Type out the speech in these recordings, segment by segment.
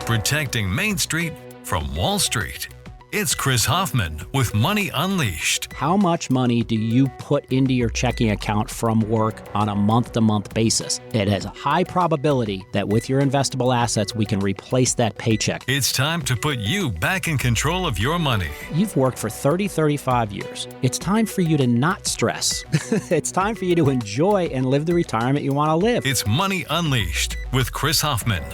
protecting Main Street from Wall Street. It's Chris Hoffman with Money Unleashed. How much money do you put into your checking account from work on a month-to-month basis? It has a high probability that with your investable assets, we can replace that paycheck. It's time to put you back in control of your money. You've worked for 30, 35 years. It's time for you to not stress. It's time for you to enjoy and live the retirement you want to live. It's Money Unleashed with Chris Hoffman.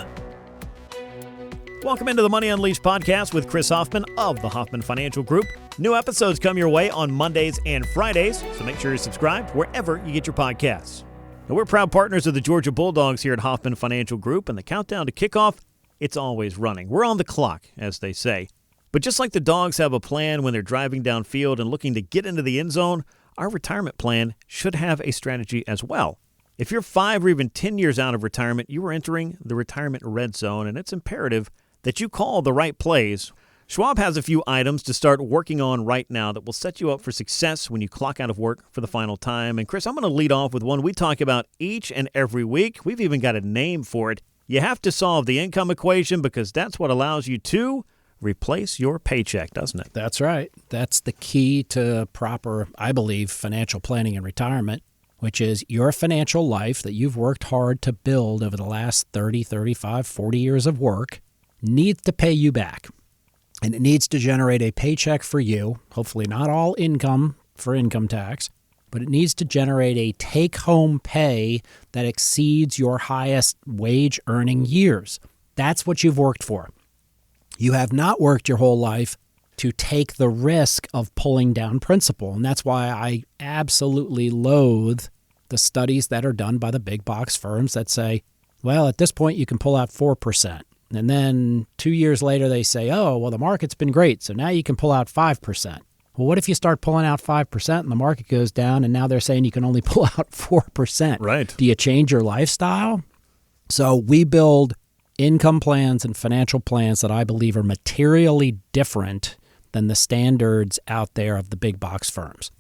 Welcome into the Money Unleashed podcast with Chris Hoffman of the Hoffman Financial Group. New episodes come your way on Mondays and Fridays, so make sure you're subscribed wherever you get your podcasts. Now, we're proud partners of the Georgia Bulldogs here at Hoffman Financial Group, and the countdown to kickoff, it's always running. We're on the clock, as they say. But just like the Dogs have a plan when they're driving downfield and looking to get into the end zone, our retirement plan should have a strategy as well. If you're 5 or even 10 years out of retirement, you are entering the retirement red zone, and it's imperative that you call the right plays. Schwab has a few items to start working on right now that will set you up for success when you clock out of work for the final time. And Chris, I'm going to lead off with one we talk about each and every week. We've even got a name for it. You have to solve the income equation because that's what allows you to replace your paycheck, doesn't it? That's right. That's the key to proper, I believe, financial planning and retirement, which is your financial life that you've worked hard to build over the last 30, 35, 40 years of work needs to pay you back. And it needs to generate a paycheck for you, hopefully not all income for income tax, but it needs to generate a take-home pay that exceeds your highest wage earning years. That's what you've worked for. You have not worked your whole life to take the risk of pulling down principal. And that's why I absolutely loathe the studies that are done by the big box firms that say, well, at this point you can pull out 4%. And then 2 years later, they say, oh, well, the market's been great, so now you can pull out 5%. Well, what if you start pulling out 5% and the market goes down, and now they're saying you can only pull out 4%? Right. Do you change your lifestyle? So we build income plans and financial plans that I believe are materially different than the standards out there of the big box firms.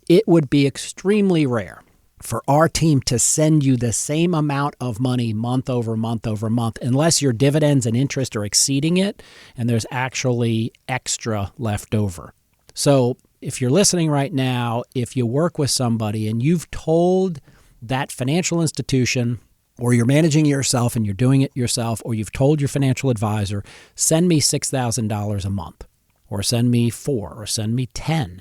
It would be extremely rare for our team to send you the same amount of money month over month over month, unless your dividends and interest are exceeding it and there's actually extra left over. So if you're listening right now, if you work with somebody and you've told that financial institution, or you're managing it yourself and you're doing it yourself, or you've told your financial advisor, send me $6,000 a month, or send me 4, or send me 10.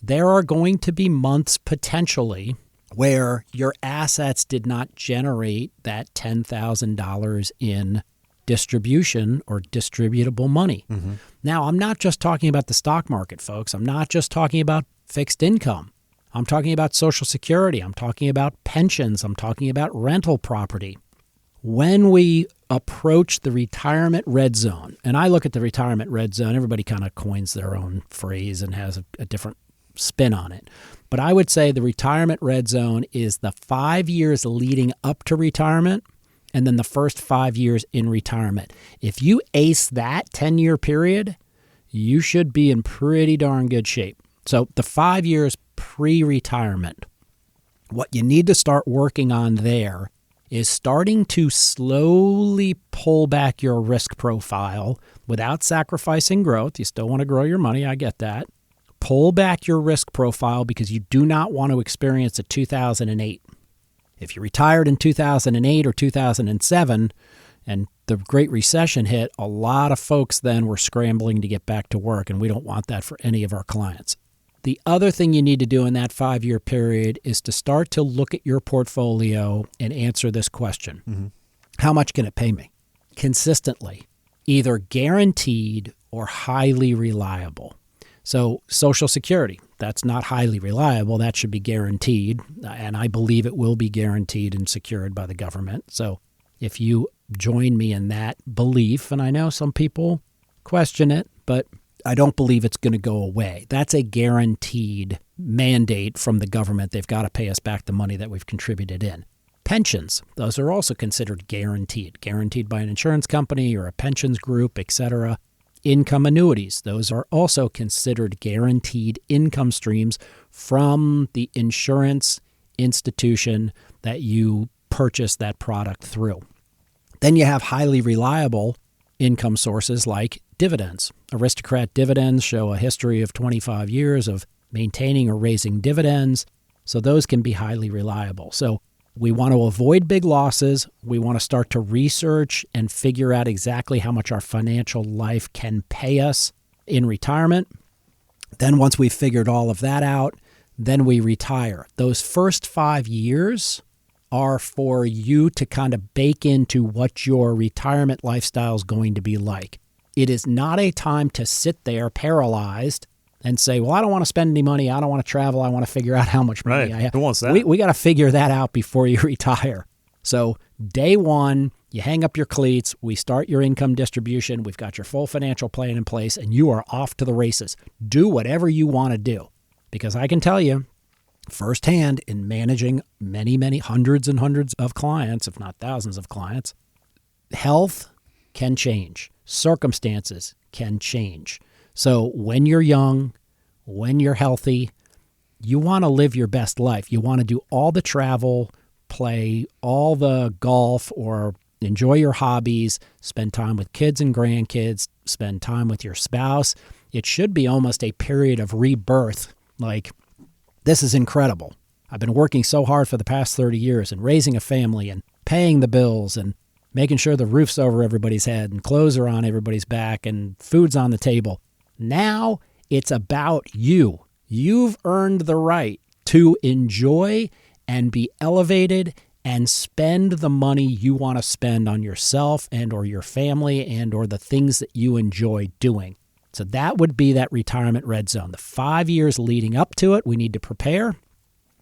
There are going to be months potentially where your assets did not generate that $10,000 in distribution or distributable money. Mm-hmm. Now, I'm not just talking about the stock market, folks. I'm not just talking about fixed income. I'm talking about Social Security. I'm talking about pensions. I'm talking about rental property. When we approach the retirement red zone, and I look at the retirement red zone, everybody kind of coins their own phrase and has a different spin on it. But I would say the retirement red zone is the 5 years leading up to retirement and then the first 5 years in retirement. If you ace that 10-year period, you should be in pretty darn good shape. So the 5 years pre-retirement, what you need to start working on there is starting to slowly pull back your risk profile without sacrificing growth. You still want to grow your money, I get that. Pull back your risk profile because you do not want to experience a 2008. If you retired in 2008 or 2007 and the Great Recession hit, a lot of folks then were scrambling to get back to work, and we don't want that for any of our clients. The other thing you need to do in that 5-year period is to start to look at your portfolio and answer this question. Mm-hmm. How much can it pay me? Consistently, either guaranteed or highly reliable. So Social Security, that's not highly reliable. That should be guaranteed, and I believe it will be guaranteed and secured by the government. So if you join me in that belief, and I know some people question it, but I don't believe it's going to go away. That's a guaranteed mandate from the government. They've got to pay us back the money that we've contributed in. Pensions, those are also considered guaranteed by an insurance company or a pensions group, etc. Income annuities, those are also considered guaranteed income streams from the insurance institution that you purchase that product through. Then you have highly reliable, income sources like dividends. Aristocrat dividends show a history of 25 years of maintaining or raising dividends, so those can be highly reliable. So we want to avoid big losses. We want to start to research and figure out exactly how much our financial life can pay us in retirement. Then once we've figured all of that out, then we retire. Those first 5 years are for you to kind of bake into what your retirement lifestyle is going to be like. It is not a time to sit there paralyzed and say, well, I don't want to spend any money. I don't want to travel. I want to figure out how much money I have. Who wants that? We got to figure that out before you retire. So day one, you hang up your cleats. We start your income distribution. We've got your full financial plan in place, and you are off to the races. Do whatever you want to do. Because I can tell you firsthand in managing many hundreds and hundreds of clients, if not thousands of clients, health can change. Circumstances can change. So when you're young, when you're healthy, you want to live your best life. You want to do all the travel, play all the golf, or enjoy your hobbies, spend time with kids and grandkids, spend time with your spouse. It should be almost a period of rebirth. Like, this is incredible. I've been working so hard for the past 30 years and raising a family and paying the bills and making sure the roof's over everybody's head and clothes are on everybody's back and food's on the table. Now it's about you. You've earned the right to enjoy and be elevated and spend the money you want to spend on yourself and or your family and or the things that you enjoy doing. So that would be that retirement red zone. The 5 years leading up to it, we need to prepare.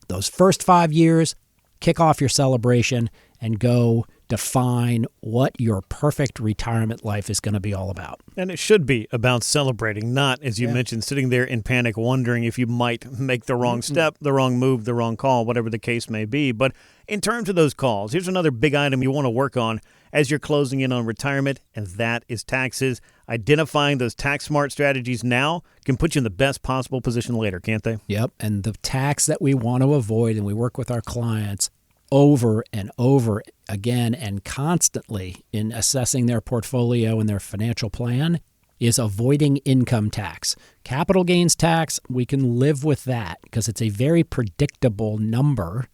Those first 5 years, kick off your celebration and go define what your perfect retirement life is going to be all about. And it should be about celebrating, not, as you mentioned, sitting there in panic, wondering if you might make the wrong step, the wrong move, the wrong call, whatever the case may be. But in terms of those calls, here's another big item you want to work on as you're closing in on retirement, and that is taxes. Identifying those tax-smart strategies now can put you in the best possible position later, can't they? Yep, and the tax that we want to avoid, and we work with our clients over and over again and constantly in assessing their portfolio and their financial plan, is avoiding income tax. Capital gains tax, we can live with that because it's a very predictable number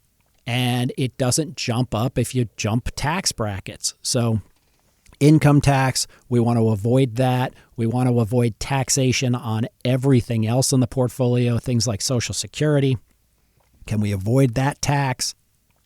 and it doesn't jump up if you jump tax brackets. So income tax, we want to avoid that. We want to avoid taxation on everything else in the portfolio, things like Social Security. Can we avoid that tax?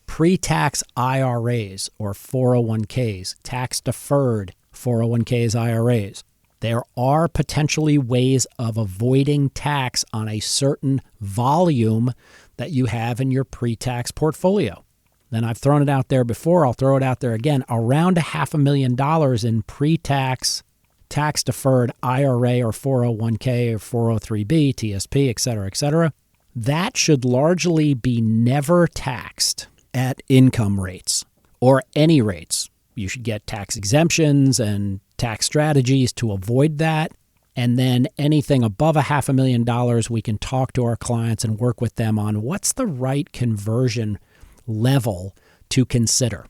Pre-tax IRAs or 401ks, tax-deferred 401ks, IRAs. There are potentially ways of avoiding tax on a certain volume that you have in your pre-tax portfolio. Then I've thrown it out there before. I'll throw it out there again. Around $500,000 in pre-tax, tax-deferred IRA or 401k or 403b, TSP, et cetera, that should largely be never taxed at income rates or any rates. You should get tax exemptions and tax strategies to avoid that. And then anything above $500,000, we can talk to our clients and work with them on what's the right conversion level to consider.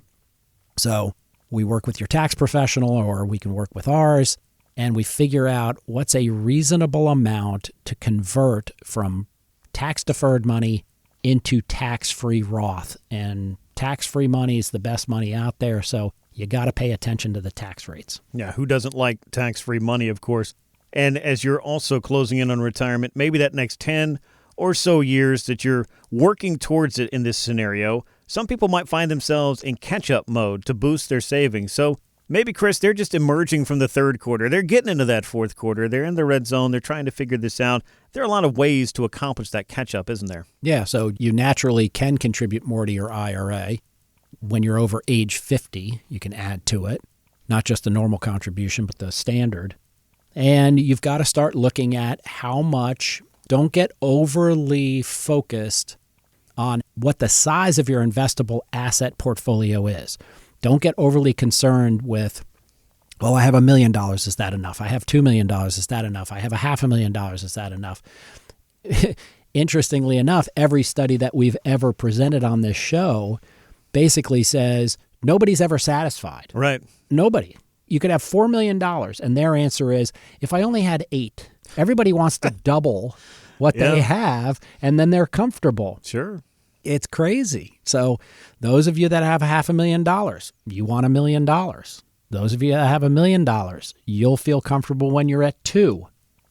So we work with your tax professional or we can work with ours and we figure out what's a reasonable amount to convert from tax-deferred money into tax-free Roth. And tax-free money is the best money out there, so you got to pay attention to the tax rates. Yeah, who doesn't like tax-free money, of course? And as you're also closing in on retirement, maybe that next 10 or so years that you're working towards it in this scenario, some people might find themselves in catch-up mode to boost their savings. So maybe, Chris, they're just emerging from the third quarter. They're getting into that fourth quarter. They're in the red zone. They're trying to figure this out. There are a lot of ways to accomplish that catch-up, isn't there? Yeah, so you naturally can contribute more to your IRA. When you're over age 50, you can add to it, not just the normal contribution, but the standard. And you've got to start looking at how much. Don't get overly focused on what the size of your investable asset portfolio is. Don't get overly concerned with, well, I have $1 million. Is that enough? I have $2 million. Is that enough? I have $500,000. Is that enough? Interestingly enough, every study that we've ever presented on this show basically says nobody's ever satisfied. Right. Nobody. you could have $4 million, and their answer is, if I only had 8. Everybody wants to double what they have, and then they're comfortable. Sure. It's crazy. So those of you that have $500,000, you want $1 million. Those of you that have $1 million, you'll feel comfortable when you're at 2.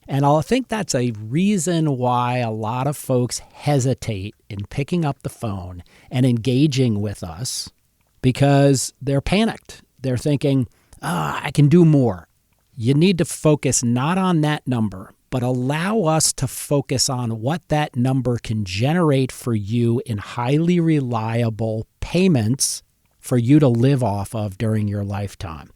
And I think that's a reason why a lot of folks hesitate in picking up the phone and engaging with us, because they're panicked. They're thinking, I can do more. You need to focus not on that number, but allow us to focus on what that number can generate for you in highly reliable payments for you to live off of during your lifetime.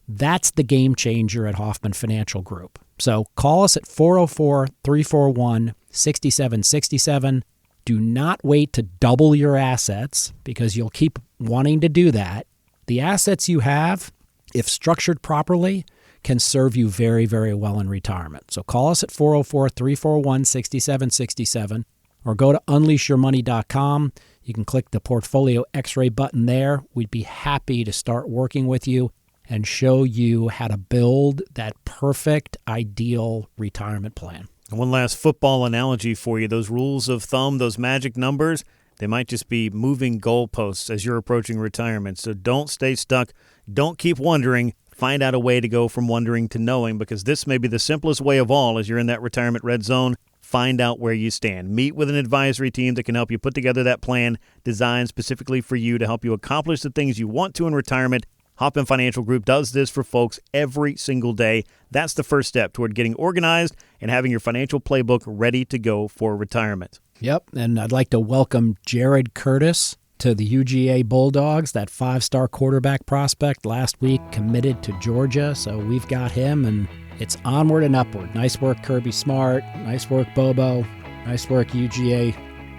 That's the game changer at Hoffman Financial Group. So call us at 404-341-6767. Do not wait to double your assets, because you'll keep wanting to do that. The assets you have, if structured properly, can serve you very, very well in retirement. So call us at 404-341-6767 or go to unleashyourmoney.com. You can click the Portfolio X-ray button there. We'd be happy to start working with you and show you how to build that perfect, ideal retirement plan. And one last football analogy for you. Those rules of thumb, those magic numbers, they might just be moving goalposts as you're approaching retirement. So don't stay stuck. Don't keep wondering. Find out a way to go from wondering to knowing, because this may be the simplest way of all as you're in that retirement red zone. Find out where you stand. Meet with an advisory team that can help you put together that plan designed specifically for you to help you accomplish the things you want to in retirement. Hoffman Financial Group does this for folks every single day. That's the first step toward getting organized and having your financial playbook ready to go for retirement. Yep, and I'd like to welcome Jared Curtis to the UGA Bulldogs, that 5-star quarterback prospect last week committed to Georgia. So we've got him, and it's onward and upward. Nice work, Kirby Smart. Nice work, Bobo. Nice work, UGA.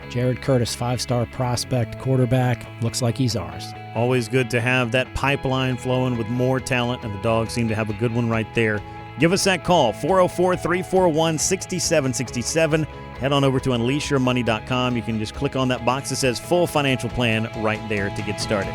Jared Curtis, 5-star prospect quarterback. Looks like he's ours. Always good to have that pipeline flowing with more talent, and the Dogs seem to have a good one right there. Give us that call, 404-341-6767. Head on over to unleashyourmoney.com. You can just click on that box that says Full Financial Plan right there to get started.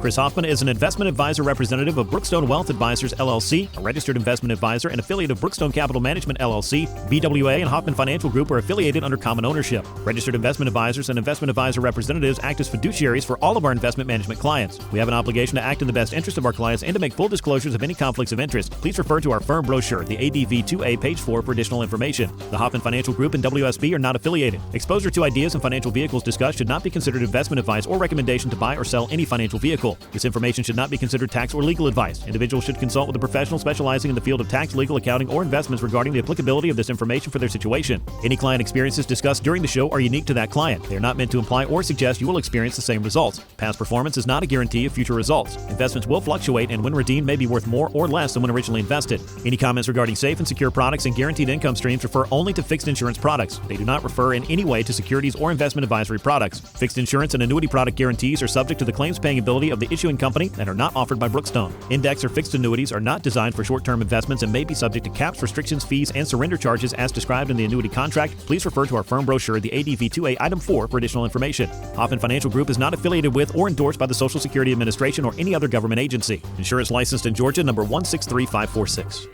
Chris Hoffman is an investment advisor representative of Brookstone Wealth Advisors, LLC, a registered investment advisor and affiliate of Brookstone Capital Management, LLC. BWA and Hoffman Financial Group are affiliated under common ownership. Registered investment advisors and investment advisor representatives act as fiduciaries for all of our investment management clients. We have an obligation to act in the best interest of our clients and to make full disclosures of any conflicts of interest. Please refer to our firm brochure, the ADV 2A, page 4, for additional information. The Hoffman Financial Group and WSB are not affiliated. Exposure to ideas and financial vehicles discussed should not be considered investment advice or recommendation to buy or sell any financial vehicle. This information should not be considered tax or legal advice. Individuals should consult with a professional specializing in the field of tax, legal, accounting, or investments regarding the applicability of this information for their situation. Any client experiences discussed during the show are unique to that client. They are not meant to imply or suggest you will experience the same results. Past performance is not a guarantee of future results. Investments will fluctuate, and when redeemed may be worth more or less than when originally invested. Any comments regarding safe and secure products and guaranteed income streams refer only to fixed insurance products. They do not refer in any way to securities or investment advisory products. Fixed insurance and annuity product guarantees are subject to the claims paying ability of the issuing company and are not offered by Brookstone. Index or fixed annuities are not designed for short-term investments and may be subject to caps, restrictions, fees, and surrender charges as described in the annuity contract. Please refer to our firm brochure, the ADV 2A Item 4, for additional information. Hoffman Financial Group is not affiliated with or endorsed by the Social Security Administration or any other government agency. Insurance licensed in Georgia, number 163546.